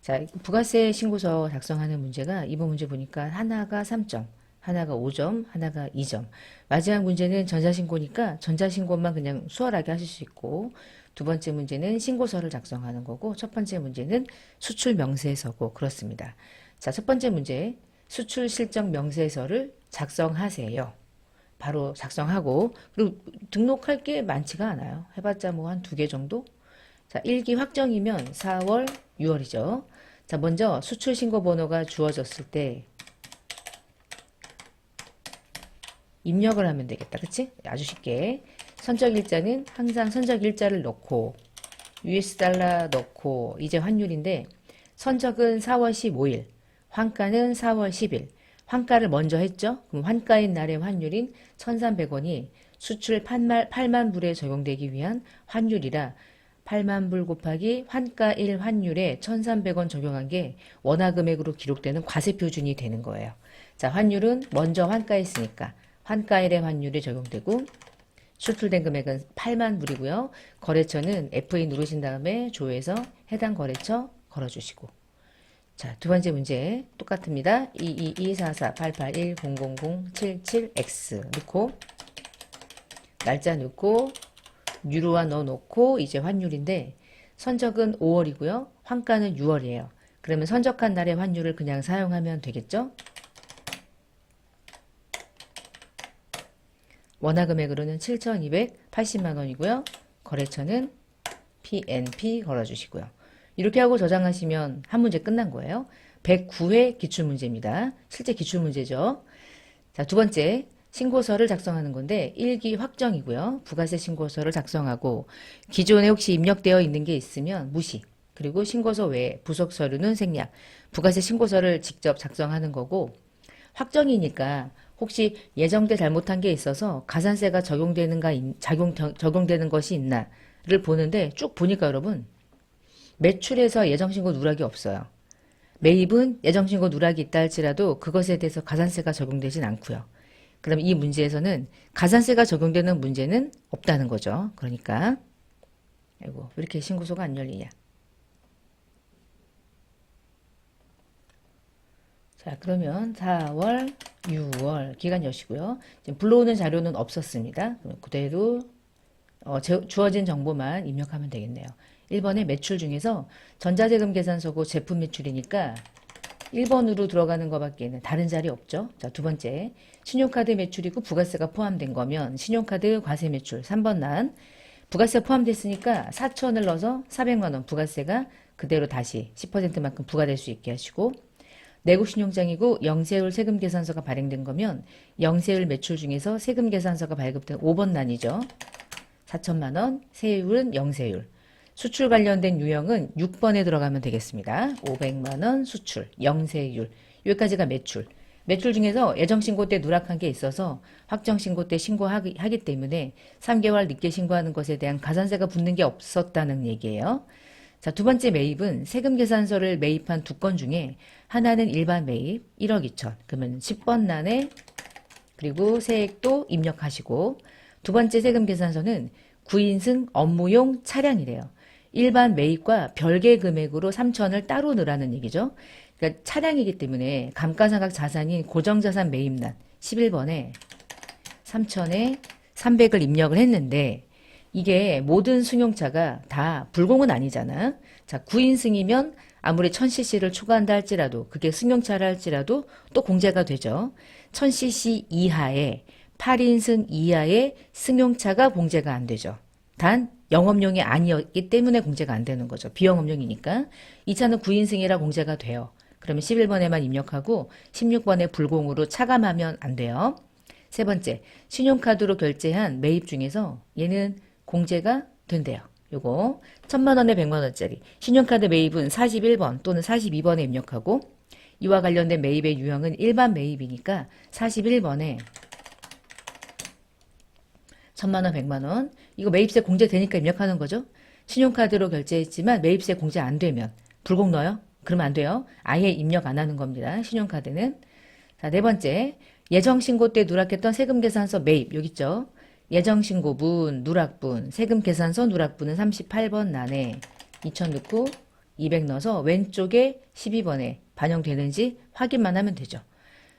자, 부가세 신고서 작성하는 문제가 이번 문제 보니까 하나가 3점, 하나가 5점, 하나가 2점. 마지막 문제는 전자신고니까 전자신고만 그냥 수월하게 하실 수 있고, 두 번째 문제는 신고서를 작성하는 거고, 첫 번째 문제는 수출 명세서고 그렇습니다. 자, 첫 번째 문제, 수출 실적 명세서를 작성하세요. 바로 작성하고, 그리고 등록할 게 많지가 않아요. 해봤자 뭐 한 두 개 정도? 자, 1기 확정이면 4월, 6월이죠. 자, 먼저 수출 신고 번호가 주어졌을 때 입력을 하면 되겠다. 그치? 아주 쉽게. 선적 일자는 항상 선적 일자를 넣고 US 달러 넣고 이제 환율인데 선적은 4월 15일, 환가는 4월 10일. 환가를 먼저 했죠. 그럼 환가인 날의 환율인 1,300원이 수출 8만 불에 적용되기 위한 환율이라 8만 불 곱하기 환가일 환율에 1,300원 적용한 게 원화 금액으로 기록되는 과세 표준이 되는 거예요. 자, 환율은 먼저 환가했으니까 환가일의 환율이 적용되고 수출된 금액은 8만 불이고요. 거래처는 F2 누르신 다음에 조회해서 해당 거래처 걸어주시고. 자, 두 번째 문제 똑같습니다. 222-481-000-77X 넣고 날짜 넣고 유로화 넣어놓고 이제 환율인데 선적은 5월이고요. 환가는 6월이에요. 그러면 선적한 날의 환율을 그냥 사용하면 되겠죠? 원화 금액으로는 7,280만 원이고요. 거래처는 PNP 걸어주시고요. 이렇게 하고 저장하시면 한 문제 끝난 거예요. 109회 기출문제입니다. 실제 기출문제죠. 자, 두 번째 신고서를 작성하는 건데 1기 확정이고요. 부가세 신고서를 작성하고 기존에 혹시 입력되어 있는 게 있으면 무시, 그리고 신고서 외에 부속 서류는 생략, 부가세 신고서를 직접 작성하는 거고 확정이니까 혹시 예정돼 잘못한 게 있어서 가산세가 적용되는 것이 있나를 보는데 쭉 보니까 여러분 매출에서 예정신고 누락이 없어요. 매입은 예정신고 누락이 있다 할지라도 그것에 대해서 가산세가 적용되진 않고요. 그럼 이 문제에서는 가산세가 적용되는 문제는 없다는 거죠. 그러니까 아이고 왜 이렇게 신고서가 안 열리냐. 자, 그러면 4월, 6월 기간 여시고요. 지금 불러오는 자료는 없었습니다. 그대로 주어진 정보만 입력하면 되겠네요. 1번의 매출 중에서 전자재금 계산서고 제품 매출이니까 1번으로 들어가는 것밖에는 다른 자리 없죠. 자, 두 번째 신용카드 매출이고 부가세가 포함된 거면 신용카드 과세 매출 3번 난 부가세 포함됐으니까 4천을 넣어서 400만 원 부가세가 그대로 다시 10%만큼 부과될 수 있게 하시고 내국 신용장이고 영세율 세금 계산서가 발행된 거면 영세율 매출 중에서 세금 계산서가 발급된 5번 난이죠. 4천만 원, 세율은 영세율. 수출 관련된 유형은 6번에 들어가면 되겠습니다. 500만 원 수출, 영세율. 여기까지가 매출. 매출 중에서 예정신고 때 누락한 게 있어서 확정신고 때 신고하기 때문에 3개월 늦게 신고하는 것에 대한 가산세가 붙는 게 없었다는 얘기예요. 자, 두 번째 매입은 세금 계산서를 매입한 두 건 중에 하나는 일반 매입 1억 2천. 그러면 10번 난에 그리고 세액도 입력하시고 두 번째 세금 계산서는 9인승 업무용 차량이래요. 일반 매입과 별개 금액으로 3천을 따로 넣으라는 얘기죠. 그러니까 차량이기 때문에 감가상각 자산인 고정자산 매입난 11번에 3천에 300을 입력을 했는데 이게 모든 승용차가 다 불공은 아니잖아. 자, 9인승이면 아무리 1000cc를 초과한다 할지라도 그게 승용차라 할지라도 또 공제가 되죠. 1000cc 이하의 8인승 이하의 승용차가 공제가 안 되죠. 단 영업용이 아니었기 때문에 공제가 안 되는 거죠. 비영업용이니까. 이 차는 9인승이라 공제가 돼요. 그러면 11번에만 입력하고 16번에 불공으로 차감하면 안 돼요. 세 번째, 신용카드로 결제한 매입 중에서 얘는 공제가 된대요. 요거 1000만 원에 100만 원짜리 신용카드 매입은 41번 또는 42번에 입력하고 이와 관련된 매입의 유형은 일반 매입이니까 41번에 1000만 원, 100만 원 이거 매입세 공제되니까 입력하는 거죠. 신용카드로 결제했지만 매입세 공제 안 되면 불공 넣어요? 그러면 안 돼요. 아예 입력 안 하는 겁니다. 신용카드는. 자, 네 번째 예정신고 때 누락했던 세금계산서 매입 여기 있죠. 예정신고분, 누락분, 세금계산서 누락분은 38번 난에 2000 넣고 200 넣어서 왼쪽에 12번에 반영되는지 확인만 하면 되죠.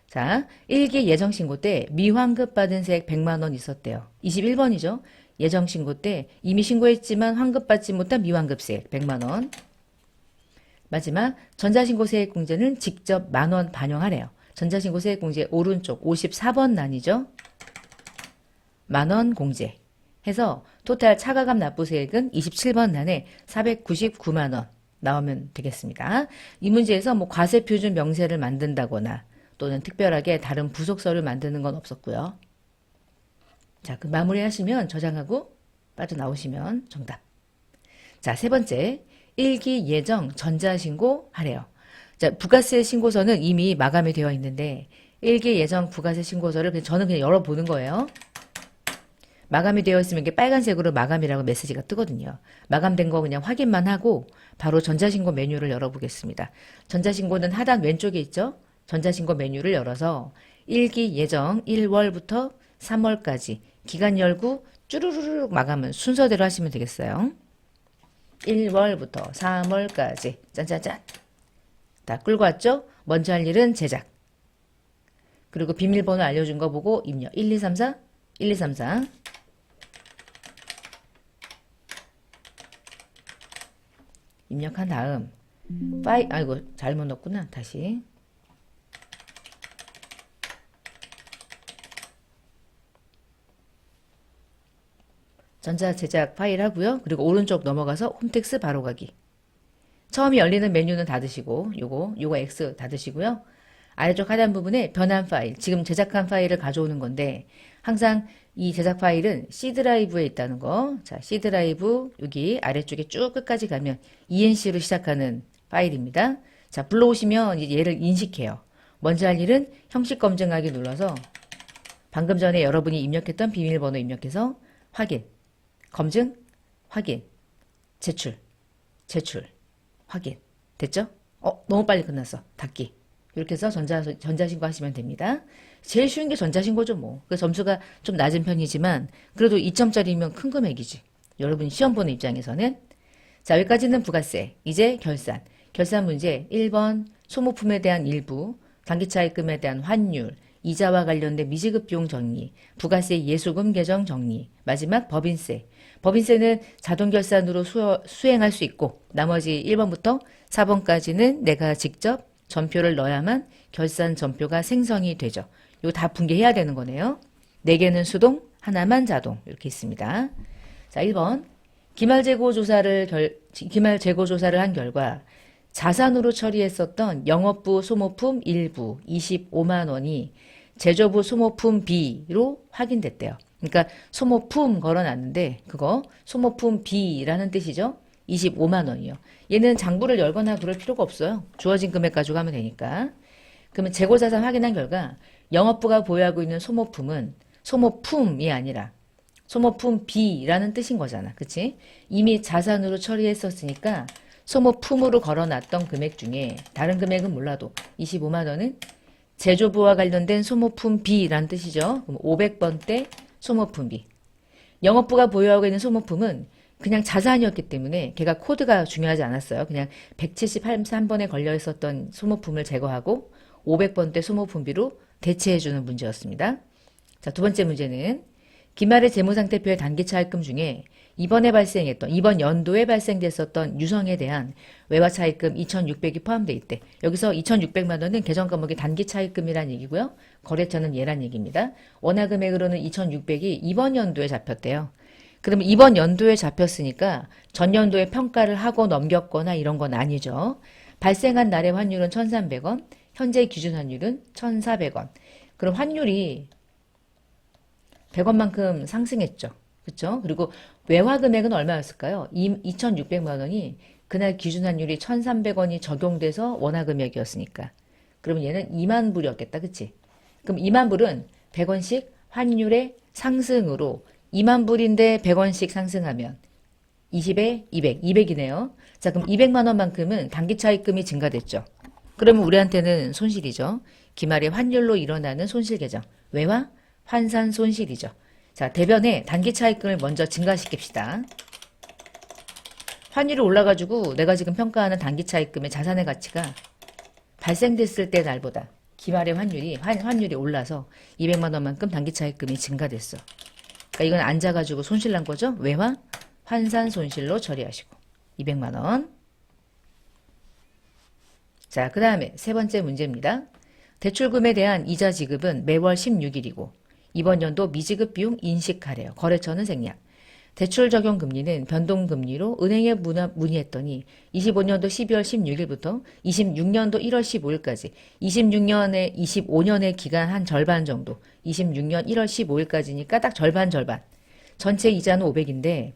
자, 1기 예정신고 때 미환급 받은 세액 100만원 있었대요. 21번이죠. 예정신고 때 이미 신고했지만 환급받지 못한 미환급세액 100만원. 마지막 전자신고세액공제는 직접 만원 반영하래요. 전자신고세액공제 오른쪽 54번 난이죠. 만원 공제 해서 토탈 차가감 납부세액은 27번 난에 499만원 나오면 되겠습니다. 이 문제에서 뭐 과세표준 명세를 만든다거나 또는 특별하게 다른 부속서를 만드는 건 없었고요. 자, 그 마무리하시면 저장하고 빠져나오시면 정답. 자, 세 번째. 1기 예정 전자신고 하래요. 자, 부가세 신고서는 이미 마감이 되어 있는데 1기 예정 부가세 신고서를 저는 그냥 열어보는 거예요. 마감이 되어 있으면 이게 빨간색으로 마감이라고 메시지가 뜨거든요. 마감된 거 그냥 확인만 하고 바로 전자신고 메뉴를 열어보겠습니다. 전자신고는 하단 왼쪽에 있죠. 전자신고 메뉴를 열어서 1기 예정 1월부터 3월까지 기간 열고 쭈루루룩 마감은 순서대로 하시면 되겠어요. 1월부터 3월까지 짠짠짠 다 끌고 왔죠? 먼저 할 일은 제작. 그리고 비밀번호 알려준 거 보고 입력. 1234 1234 입력한 다음 파일 아이고 잘못 넣었구나. 다시 전자 제작 파일 하고요. 그리고 오른쪽 넘어가서 홈택스 바로 가기. 처음에 열리는 메뉴는 닫으시고 요거 X 닫으시고요. 아래쪽 하단 부분에 변환 파일, 지금 제작한 파일을 가져오는 건데 항상 이 제작 파일은 C 드라이브에 있다는 거. 자, C 드라이브 여기 아래쪽에 쭉 끝까지 가면 ENC로 시작하는 파일입니다. 자, 불러오시면 이제 얘를 인식해요. 먼저 할 일은 형식 검증하기 눌러서 방금 전에 여러분이 입력했던 비밀번호 입력해서 확인, 검증, 확인, 제출, 확인. 됐죠? 너무 빨리 끝났어. 닫기. 이렇게 해서 전자신고 하시면 됩니다. 제일 쉬운 게 전자신고죠, 뭐. 그 점수가 좀 낮은 편이지만, 그래도 2점짜리면 큰 금액이지. 여러분 시험 보는 입장에서는. 자, 여기까지는 부가세. 이제 결산. 결산 문제 1번, 소모품에 대한 일부, 단기차입금에 대한 환율, 이자와 관련된 미지급 비용 정리, 부가세 예수금 계정 정리, 마지막 법인세. 법인세는 자동결산으로 수행할 수 있고 나머지 1번부터 4번까지는 내가 직접 전표를 넣어야만 결산 전표가 생성이 되죠. 이거 다 분개해야 되는 거네요. 4개는 수동, 하나만 자동 이렇게 있습니다. 자, 1번 기말 재고 조사를 한 결과 자산으로 처리했었던 영업부 소모품 일부 25만 원이 제조부 소모품 B로 확인됐대요. 그러니까 소모품 걸어놨는데 그거 소모품 B라는 뜻이죠. 25만 원이요. 얘는 장부를 열거나 그럴 필요가 없어요. 주어진 금액 가지고 하면 되니까. 그러면 재고자산 확인한 결과 영업부가 보유하고 있는 소모품은 소모품이 아니라 소모품 B라는 뜻인 거잖아. 그치? 이미 자산으로 처리했었으니까 소모품으로 걸어놨던 금액 중에 다른 금액은 몰라도 25만 원은 제조부와 관련된 소모품 B라는 뜻이죠. 그럼 500번대 소모품 B. 영업부가 보유하고 있는 소모품은 그냥 자산이었기 때문에 걔가 코드가 중요하지 않았어요. 그냥 173번에 걸려 있었던 소모품을 제거하고 500번대 소모품 B로 대체해주는 문제였습니다. 자, 두 번째 문제는 기말의 재무상태표의 단기차입금 중에 이번 연도에 발생됐었던 유성에 대한 외화차입금 2,600이 포함되어 있대. 여기서 2,600만 원은 계정 과목의 단기차입금이란 얘기고요. 거래처는 얘란 얘기입니다. 원화 금액으로는 2,600이 이번 연도에 잡혔대요. 그러면 이번 연도에 잡혔으니까 전년도에 평가를 하고 넘겼거나 이런 건 아니죠. 발생한 날의 환율은 1,300원, 현재 기준 환율은 1,400원. 그럼 환율이 100원만큼 상승했죠. 그렇죠? 그리고 외화 금액은 얼마였을까요? 2,600만 원이 그날 기준 환율이 1,300원이 적용돼서 원화 금액이었으니까. 그러면 얘는 2만 불이었겠다. 그치? 그럼 2만 불은 100원씩 환율의 상승으로 2만 불인데 100원씩 상승하면 20에 200, 200이네요. 자, 그럼 200만 원만큼은 단기차입금이 증가됐죠. 그러면 우리한테는 손실이죠. 기말의 환율로 일어나는 손실 계정. 외화 환산 손실이죠. 자, 대변에 단기차입금을 먼저 증가시킵시다. 환율이 올라가지고 내가 지금 평가하는 단기차입금의 자산의 가치가 발생됐을 때 날보다 기말의 환율이 올라서 200만 원만큼 단기차입금이 증가됐어. 그러니까 이건 앉아가지고 손실 난 거죠. 외화 환산 손실로 처리하시고 200만 원. 자, 그 다음에 세 번째 문제입니다. 대출금에 대한 이자 지급은 매월 16일이고 이번 연도 미지급 비용 인식하래요. 거래처는 생략. 대출 적용 금리는 변동금리로 은행에 문의했더니 25년도 12월 16일부터 26년도 1월 15일까지 25년의 기간 한 절반 정도 26년 1월 15일까지니까 딱 절반. 전체 이자는 500인데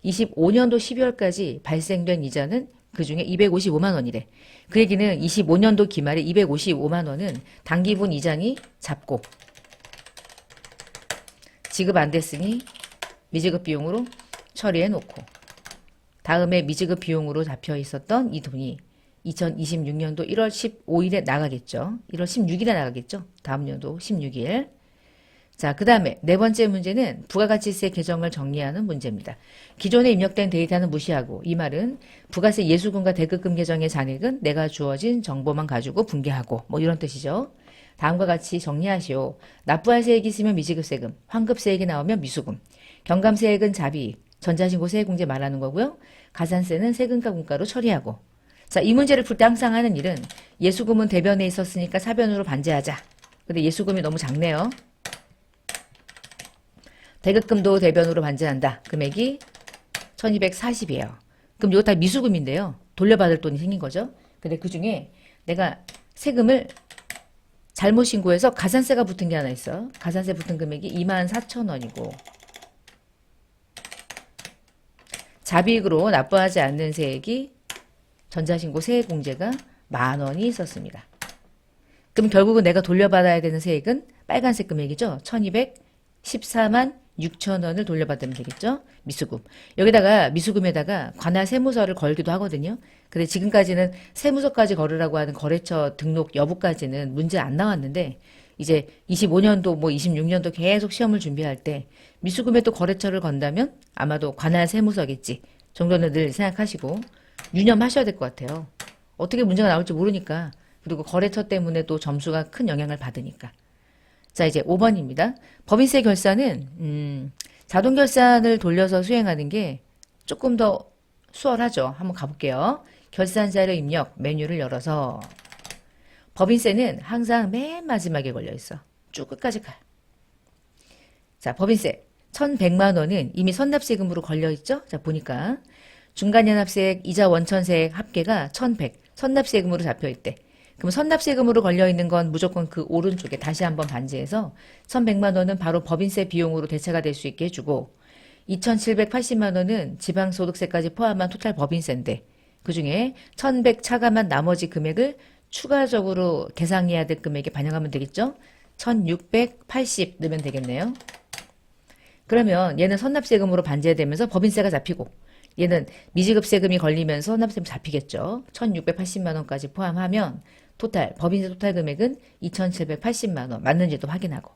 25년도 12월까지 발생된 이자는 그중에 255만 원이래. 그 얘기는 25년도 기말에 255만 원은 단기분 이자니 잡고 지급 안 됐으니 미지급 비용으로 처리해 놓고 다음에 미지급 비용으로 잡혀 있었던 이 돈이 2026년도 1월 15일에 나가겠죠. 1월 16일에 나가겠죠. 다음 연도 16일. 자, 그 다음에 네 번째 문제는 부가가치세 개정을 정리하는 문제입니다. 기존에 입력된 데이터는 무시하고 이 말은 부가세 예수금과 대급금 개정의 잔액은 내가 주어진 정보만 가지고 분개하고 뭐 이런 뜻이죠. 다음과 같이 정리하시오. 납부할 세액이 있으면 미지급세금, 환급세액이 나오면 미수금, 경감세액은 자비이익, 전자신고세액공제 말하는 거고요. 가산세는 세금과 공가로 처리하고. 자, 이 문제를 풀 때 항상 하는 일은 예수금은 대변에 있었으니까 사변으로 반제하자. 근데 예수금이 너무 작네요. 대급금도 대변으로 반제한다. 금액이 1240이에요. 그럼 이거 다 미수금인데요. 돌려받을 돈이 생긴 거죠. 근데 그 중에 내가 세금을 잘못 신고해서 가산세가 붙은 게 하나 있어. 가산세 붙은 금액이 24,000원이고 자비익으로 납부하지 않는 세액이 전자신고 세액공제가 10,000원이 있었습니다. 그럼 결국은 내가 돌려받아야 되는 세액은 빨간색 금액이죠. 1214만 6,000원을 돌려받으면 되겠죠. 미수금. 여기다가 미수금에다가 관할 세무서를 걸기도 하거든요. 근데 지금까지는 세무서까지 걸으라고 하는 거래처 등록 여부까지는 문제 안 나왔는데 이제 25년도 뭐 26년도 계속 시험을 준비할 때 미수금에 또 거래처를 건다면 아마도 관할 세무서겠지 정도는 늘 생각하시고 유념하셔야 될 것 같아요. 어떻게 문제가 나올지 모르니까. 그리고 거래처 때문에 또 점수가 큰 영향을 받으니까. 자, 이제 5번입니다. 법인세 결산은 자동결산을 돌려서 수행하는 게 조금 더 수월하죠. 한번 가볼게요. 결산자료 입력 메뉴를 열어서 법인세는 항상 맨 마지막에 걸려있어. 쭉 끝까지 가요. 자, 법인세 1,100만 원은 이미 선납세금으로 걸려있죠. 자, 보니까 중간연합세액, 이자 원천세액 합계가 1,100 선납세금으로 잡혀있대. 그럼 선납세금으로 걸려있는 건 무조건 그 오른쪽에 다시 한번 반지해서 1,100만 원은 바로 법인세 비용으로 대체가 될 수 있게 해주고 2,780만 원은 지방소득세까지 포함한 토탈 법인세인데 그중에 1,100 차감한 나머지 금액을 추가적으로 계상해야 될 금액에 반영하면 되겠죠? 1,680 넣으면 되겠네요. 그러면 얘는 선납세금으로 반제되면서 법인세가 잡히고 얘는 미지급세금이 걸리면서 선납세금 잡히겠죠. 1,680만 원까지 포함하면 법인세 토탈 금액은 2,780만 원 맞는지도 확인하고.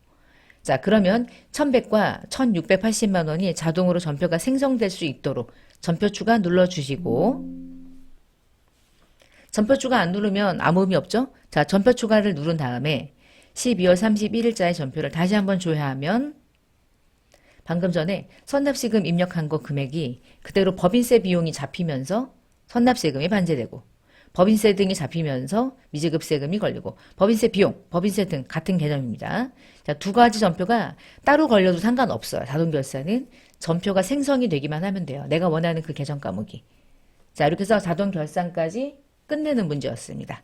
자, 그러면 1,100과 1,680만 원이 자동으로 전표가 생성될 수 있도록 전표 추가 눌러주시고 전표 추가 안 누르면 아무 의미 없죠? 자, 전표 추가를 누른 다음에 12월 31일자의 전표를 다시 한번 조회하면 방금 전에 선납세금 입력한 거 금액이 그대로 법인세 비용이 잡히면서 선납세금이 반제되고 법인세 등이 잡히면서 미지급세금이 걸리고 법인세 비용, 법인세 등 같은 개념입니다. 자, 두 가지 전표가 따로 걸려도 상관없어요. 자동결산은 전표가 생성이 되기만 하면 돼요. 내가 원하는 그 계정 과목이. 자, 이렇게 해서 자동결산까지 끝내는 문제였습니다.